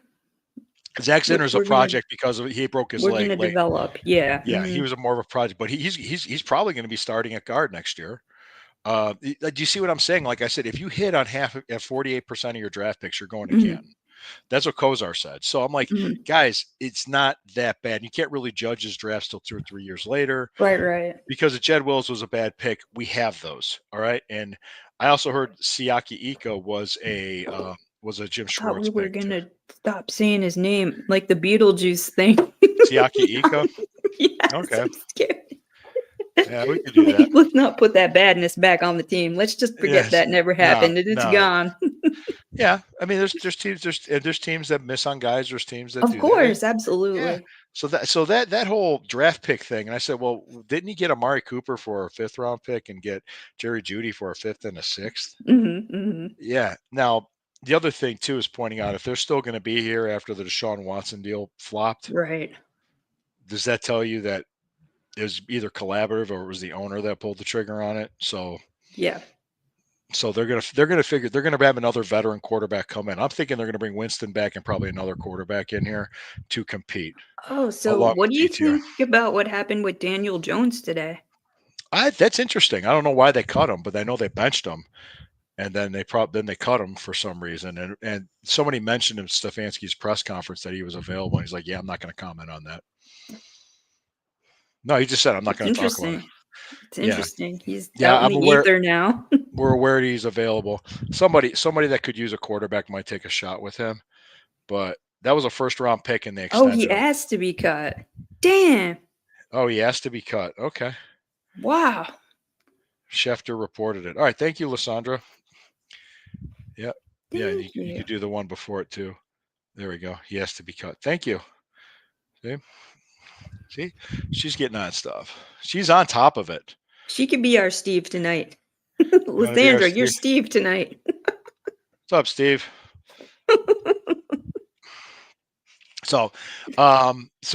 Zach We're, Zinner's a we're gonna project because he broke his we're leg gonna late. develop. Yeah. Yeah, he was a more of a project, but he's probably going to be starting at guard next year. Do you see what I'm saying? Like I said, if you hit on half at 48% of your draft picks, you're going to Mhm, Canton. That's what Kozar said. So I'm like, mhm. guys, it's not that bad. You can't really judge his drafts till 2 or 3 years later Right, right. because if Jed Wills was a bad pick. We have those. All right. And I also heard Siaki Ika was a Jim I thought we Schwartz were pick too. gonna stop saying his name, like the Beetlejuice thing. Siaki Ika. Yes, Okay. I'm scared. Yeah, we could do that. Let's not put that badness back on the team. Let's just forget Yes. that never No, happened. It's no. gone. Yeah. I mean, there's teams that miss on guys. There's teams that Of do that. course, Yeah. absolutely. So that whole draft pick thing, and I said, well, didn't you get Amari Cooper for a 5th round pick and get Jerry Jeudy for a 5th and a 6th? Hmm, hmm. Yeah. Now the other thing too is pointing out if they're still going to be here after the Deshaun Watson deal flopped, Right. does that tell you that it was either collaborative or it was the owner that pulled the trigger on it? Yeah. So they're gonna figure they're gonna have another veteran quarterback come in. I'm thinking they're gonna bring Winston back and probably another quarterback in here to compete Oh, so along what with do you DTR. think about what happened with Daniel Jones today? That's interesting. I don't know why they cut him, but I know they benched him, and then they cut him for some reason. And somebody mentioned in Stefanski's press conference that he was available. And he's like, "Yeah, I'm not going to comment on that." No, he just said, "I'm not It's going to talk about it." interesting. It's Yeah, interesting. He's yeah, out in I'm the aware. ether now. We're aware he's available. Somebody that could use a quarterback might take a shot with him, but that was a 1st round pick, and they Oh, he extended him. asked to be cut. Damn. Oh, he has to be cut. Okay. Wow. Schefter reported it. All right. Thank you, Lysandra. Yeah. Yeah. And Thank you you. could do the one before it too. There we go. He has to be cut. Thank you. See? See? She's getting on stuff. She's on top of it. She could be our Steve tonight. You want to be our Lysandra, you're Steve? Steve tonight. What's up, Steve? So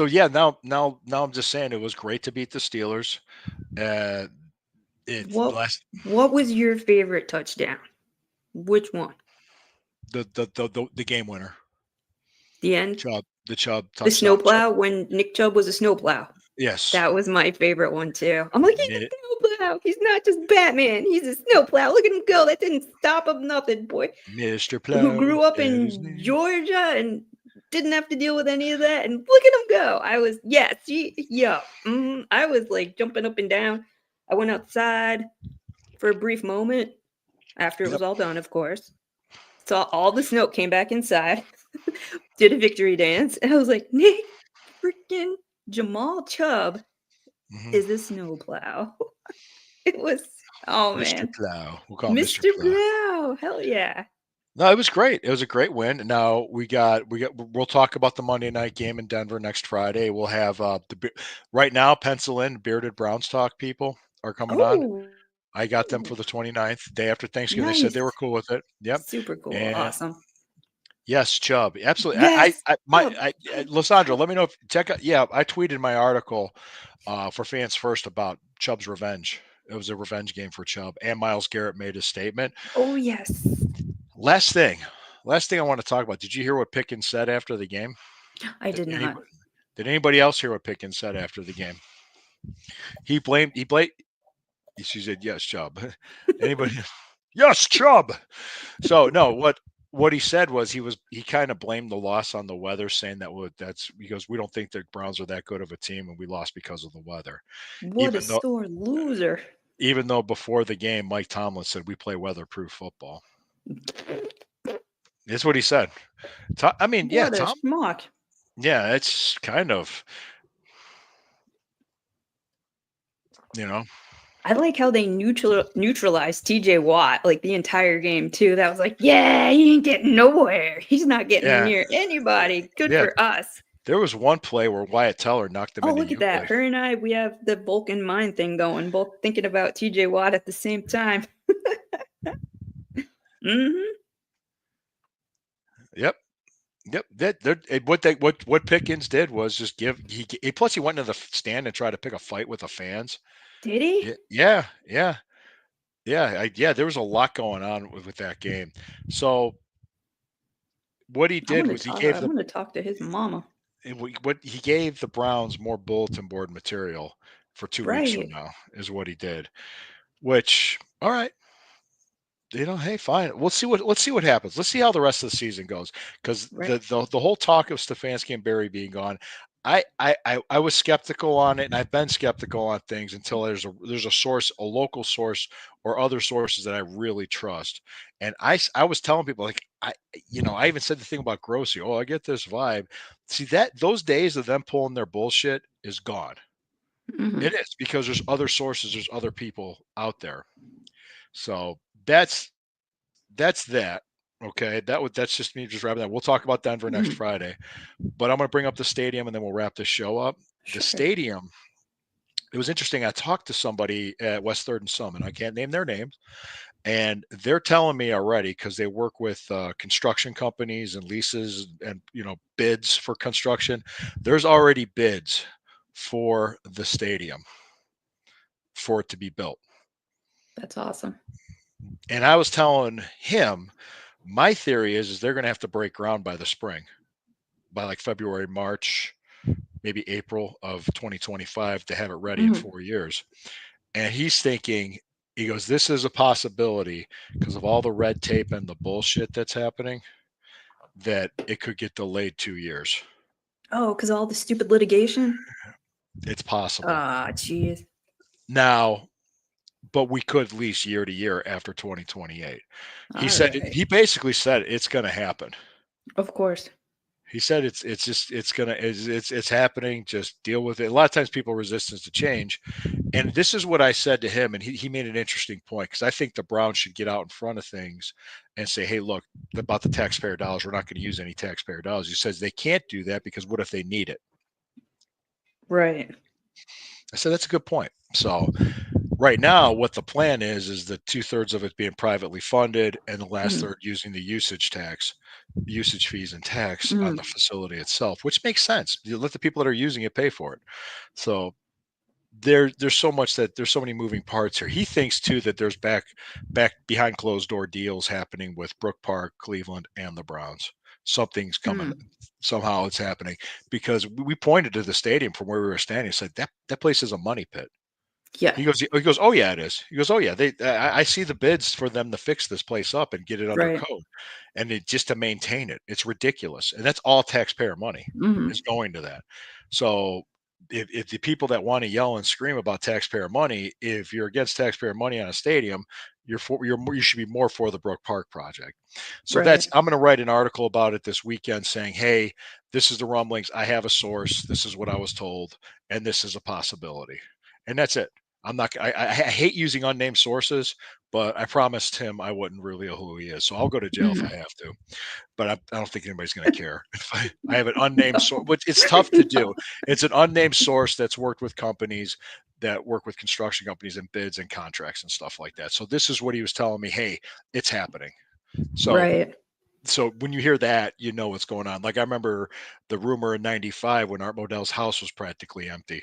yeah, now I'm just saying it was great to beat the Steelers. Uh it What last what was your favorite touchdown? Which one? the game winner. The end? The Chubb The touchdown. snowplow when Nick Chubb was a snowplow. Yes. That was my favorite one too. I'm like, he's Made a it. snowplow. He's not just Batman. He's a snowplow. Look at him go. That didn't stop him nothing, boy. Mr. Who Plow. grew up That is in me. Georgia and didn't have to deal with any of that. And look at him go. I was, yes, I was like jumping up and down. I went outside for a brief moment after it was Yep. all done, of course. Saw all the snow, came back inside, did a victory dance. And I was like, Nick freaking Jamal Chubb Mhm. is a snowplow. It was, oh Mr. man, Plow. We'll call him Mr. Mr. Plow. Plow. Hell yeah. No, it was great. It was a great win. Now we'll talk about the Monday night game in Denver next Friday. We'll have right now pencil in bearded Browns talk people are coming on. Oh, I got them for the 29th, day after Thanksgiving. They said they nice. were cool with it. Yep. Super cool. And Awesome. yes, Chubb. Absolutely. Yes. Lysandra, let me know if check out. Yeah, I tweeted my article for Fans First about Chubb's revenge. It was a revenge game for Chubb, and Myles Garrett made his statement. Oh, yes. Last thing I want to talk about. Did you hear what Pickens said after the game? I did not. Did anybody else hear what Pickens said after the game? He blamed. She said, "Yes, Chubb." Anybody? Yes, Chubb. So no, what he said was he kind of blamed the loss on the weather, saying that's because we don't think the Browns are that good of a team and we lost because of the weather. What a sore loser. Even though before the game, Mike Tomlin said we play weatherproof football. That's what he said. I mean, yeah, What a Tom. schmuck. Yeah, it's kind of, you know. I like how they neutralized TJ Watt like the entire game too. That was like, yeah, he ain't getting nowhere. He's not getting near anybody. Good for us. There was one play where Wyatt Teller knocked him Oh, into look at that. Euclid. Her and I, we have the Vulcan mind thing going, both thinking about TJ Watt at the same time. Mm-hmm. Yep. What Pickens did was just plus he went into the stand and tried to pick a fight with the fans. Did he? Yeah. There was a lot going on with that game. So what he did was I'm gonna talk to his mama. what he gave the Browns more bulletin board material for 2 weeks from Right. now is what he did. Which, all right, hey, fine. Let's see what happens. Let's see how the rest of the season goes. Because Right. the whole talk of Stefanski and Barry being gone, I was skeptical on it, and I've been skeptical on things until there's a source, a local source, or other sources that I really trust. And I was telling people, like, I even said the thing about Grossi. Oh, I get this vibe. See, that those days of them pulling their bullshit is gone. Mhm. It is, because there's other sources, there's other people out there. So that's that. Okay, that's just me just wrapping that. We'll talk about Denver next Mhm. Friday, but I'm going to bring up the stadium and then we'll wrap this show up. The Sure. stadium, it was interesting. I talked to somebody at West Third and Summit. I can't name their names, and they're telling me already, because they work with construction companies and leases and bids for construction. There's already bids for the stadium for it to be built. That's awesome. And I was telling him, my theory is they're going to have to break ground by the spring, by like February, March, maybe April of 2025 to have it ready in Mhm. 4 years. And he's thinking, he goes, this is a possibility because of all the red tape and the bullshit that's happening, that it could get delayed 2 years. Oh, because all the stupid litigation? It's possible. Ah, jeez. Now, but we could lease year to year after 2028. All right. He basically said it's going to happen. Of course. He said it's happening. Just deal with it. A lot of times people resistance to change, and this is what I said to him, and he made an interesting point, because I think the Browns should get out in front of things and say, hey, look, about the taxpayer dollars, we're not going to use any taxpayer dollars. He says they can't do that because what if they need it? Right. I said that's a good point. So right now, what the plan is the 2/3 of it being privately funded, and the last Mhm. third using the usage fees and tax on Mhm. the facility itself, which makes sense. You let the people that are using it pay for it. So there's so much, that there's so many moving parts here. He thinks too that there's back behind closed door deals happening with Brook Park, Cleveland, and the Browns. Something's coming. Mm. Somehow it's happening, because we pointed to the stadium from where we were standing and said that place is a money pit. Yeah. He goes, oh yeah, it is. He goes, oh yeah, I see the bids for them to fix this place up and get it under Right. code, and it just to maintain it. It's ridiculous, and that's all taxpayer money Mhm. is going to that. So if the people that want to yell and scream about taxpayer money, if you're against taxpayer money on a stadium, you should be more for the Brook Park project. So Right. I'm going to write an article about it this weekend, saying, hey, this is the rumblings. I have a source. This is what I was told, and this is a possibility, and that's it. I'm not. I hate using unnamed sources, but I promised him I wouldn't reveal who he is. So I'll go to jail if I Mhm. have to. But I don't think anybody's going to care if I have an unnamed source. No. Which it's tough to do. No. It's an unnamed source that's worked with companies that work with construction companies and bids and contracts and stuff like that. So this is what he was telling me. Hey, it's happening. So Right. when you hear that, you know what's going on. Like I remember the rumor in '95 when Art Modell's house was practically empty.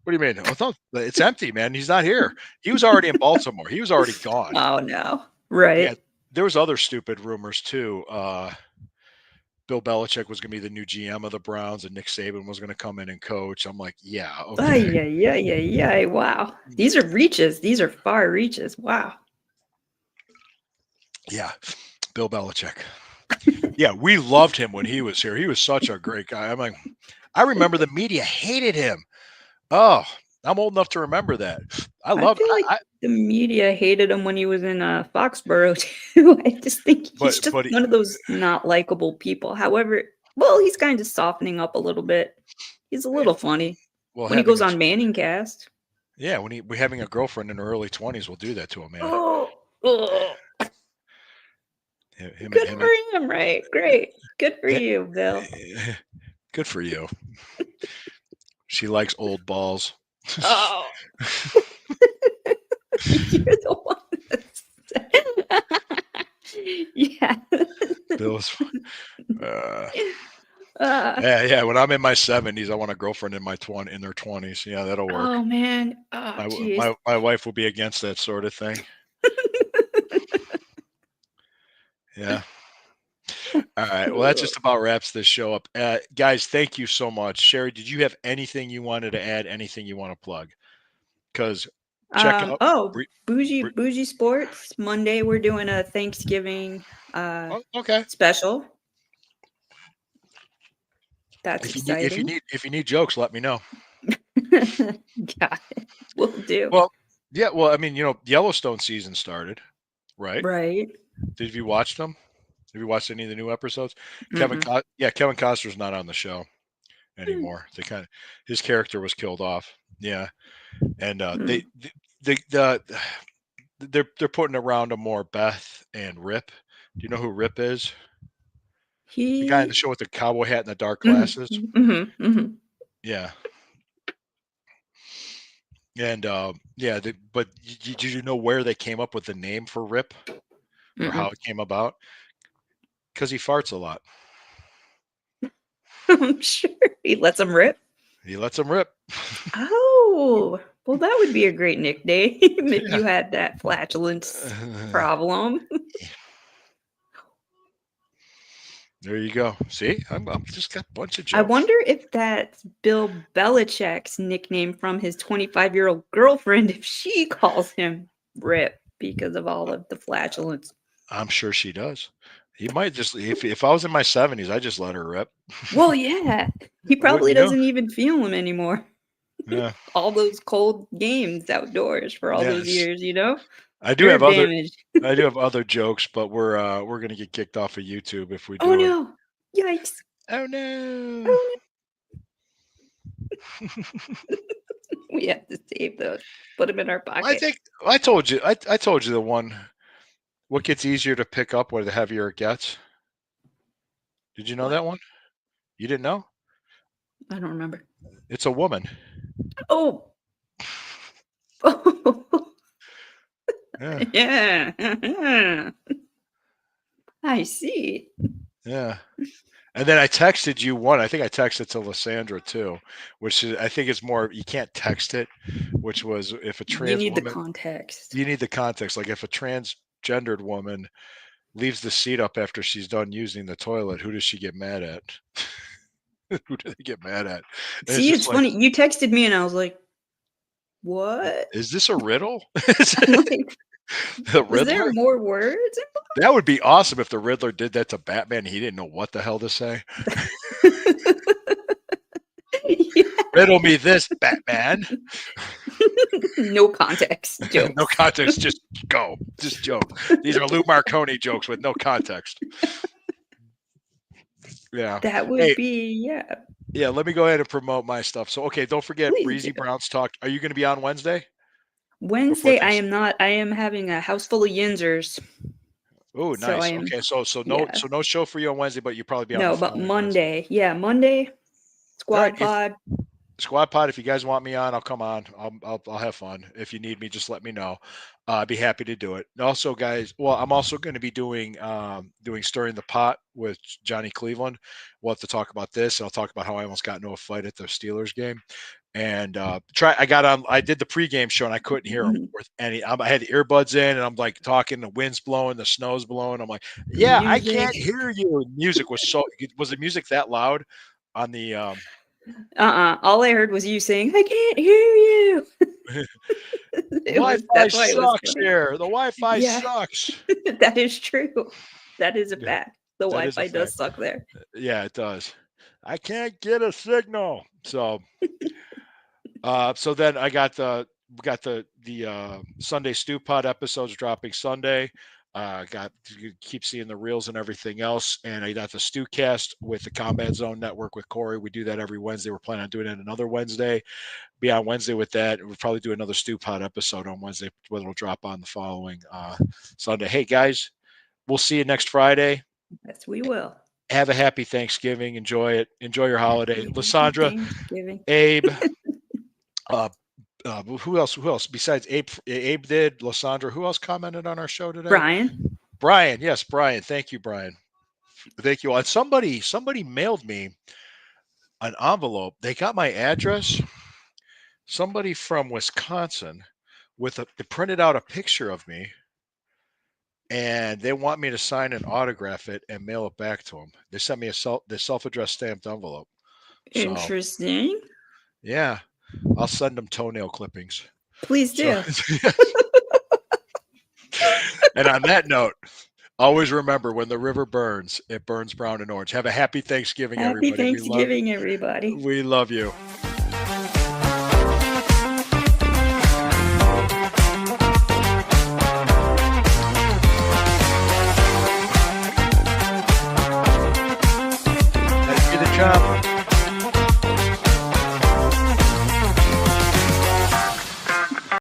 What do you mean? Oh, no, it's empty, man. He's not here. He was already in Baltimore. He was already gone. Oh, no. Yeah, Right. there was other stupid rumors too. Bill Belichick was going to be the new GM of the Browns, and Nick Saban was going to come in and coach. I'm like, yeah, okay, Ay, ay, ay, ay, ay. Wow. These are reaches. These are far reaches. Wow. yeah, Bill Belichick. Yeah, we loved him when he was here. He was such a great guy. I'm like, I remember the media hated him. Oh, I'm old enough to remember that. I I love, feel like I the media hated him when he was in, Foxborough too. I just think he's just but one of those not likable people. However, well, he's kind of softening up a little bit. He's a yeah, little funny well, when he goes on Manningcast. yeah, when we're having a girlfriend in her early 20s, will do that to a man. Oh, oh, good Him for him, right? Great. Good for you, Bill. good for you. She likes old balls. Oh, you're the one that said yeah. Bill's, uh, Uh, yeah. When I'm in my 70s, I want a girlfriend in in their 20s. Yeah, that'll work. oh, man. Oh, jeez. My wife will be against that sort of thing. Yeah. All right. Well, that just about wraps this show up. Guys, thank you so much. Sherry, did you have anything you wanted to add? Anything you want to plug? Because check out. Oh, Bre- Bre- Bougie Sports. Monday we're doing a Thanksgiving oh, okay. special. That's If you exciting. need if you need jokes, let me know. Got it. Will do. Well, yeah. Well, I mean, Yellowstone season started, right? Right. Did you watch them? Have you watched any of the new episodes? Mm-mm. Kevin Costner's not on the show Mm. anymore. His character was killed off. Yeah, and Mm. they're putting around a more Beth and Rip. Do you know who Rip is? The guy in the He. show with the cowboy hat and the dark Mm-hmm. glasses. Mm-hmm. Yeah, and yeah. But did you know where they came up with the name for Rip or how Mm-mm. it came about? Because he farts a lot. I'm sure he lets him rip. He lets him rip. Oh, well, that would be a great nickname if Yeah. you had that flatulence problem. There you go. See, I'm just got a bunch of I jokes. wonder if that's Bill Belichick's nickname from his 25-year-old girlfriend, if she calls him Rip because of all of the flatulence. I'm sure she does. He might just if I was in my 70s, I just let her rip. Well, yeah, he Wouldn't probably you? doesn't even feel him anymore. Yeah. All those cold games outdoors for all those Yes. years, I do have nerve other damage. I do have other jokes, but we're gonna get kicked off of YouTube if we Oh do them. no! Yikes! Oh no. Oh no! We have to save those. Put them in our I pocket. think I told you I told you the one. What gets easier to pick up or the heavier it gets? Did you know What? that one? You didn't know? I don't remember. It's a woman. Oh. Yeah. Yeah. I see. Yeah. And then I texted you one. I think I texted to Lysandra too, which is I think it's more you can't text it, which was if a You trans need the woman context. you need the context. Like if a transgendered woman leaves the seat up after she's done using the toilet, who does she get mad at? Who do they get mad at? And it's See, just it's like, funny. You texted me and I was like, what? is this a riddle? I'm like, The was there Riddler? more words? That would be awesome if the Riddler did that to Batman. He didn't know what the hell to say. Yeah. Riddle me this, Batman. No context. Jokes. No context, just go. Just joke. These are Lou Marconi jokes with no context. Yeah. That would Hey, be, yeah. yeah, let me go ahead and promote my stuff. So, okay, don't forget Please Breezy do. Browns Talk. Are you going to be on Wednesday? Wednesday, I am not. I am having a house full of yinzers. Oh, So I nice. am, Okay, so yeah. no show for you on Wednesday, but you probably be on No, the but following Wednesday. Monday. Yeah, Monday. Squad Alright, pod. Squad Pod, if you guys want me on, I'll come on. I'll have fun. If you need me, just let me know. I'd be happy to do it. And also, guys, well, I'm also going to be doing Stirring the Pot with Johnny Cleveland. We'll have to talk about this, and I'll talk about how I almost got into a fight at the Steelers game. And I did the pregame show and I couldn't hear him Mhm. worth any. I had the earbuds in and I'm like talking, the wind's blowing, the snow's blowing. I'm like, yeah, I can't Music. hear you. Music was the music that loud on the All I heard was you saying, "I can't hear you." Wi-Fi That's why it was sucks funny. here. The Wi-Fi Yeah, sucks. that is true. That is a Yeah, fact. The that is a Wi-Fi does fact. suck there. Yeah, it does. I can't get a signal. So so then I got the Sunday Stew Pod episodes dropping Sunday. Got you keep seeing the reels and everything else, and I got the Stewcast with the Combat Zone Network with Corey. We do that every Wednesday. We're planning on doing it another Wednesday. Be on Wednesday with that. We'll probably do another Stew Pod episode on Wednesday, whether it'll drop on the following Sunday. Hey guys, we'll see you next Friday. Yes, we will. Have a happy Thanksgiving. Enjoy it. Enjoy your holiday. Happy Lysandra, Thanksgiving. Abe, uh, who else? Who else besides Abe? Abe did. Lysandra. Who else commented on our show today? Brian. Brian. Yes, Brian. Thank you, Brian. Thank you all. And somebody mailed me an envelope. They got my address. Somebody from Wisconsin they printed out a picture of me and they want me to sign and autograph it and mail it back to them. They sent me the self-addressed stamped envelope. So Interesting. yeah, I'll send them toenail clippings. Please do. And on that note, always remember, when the river burns, it burns brown and orange. Have a happy Thanksgiving, Happy everybody. Thanksgiving, everybody. We love you. Let's get a job.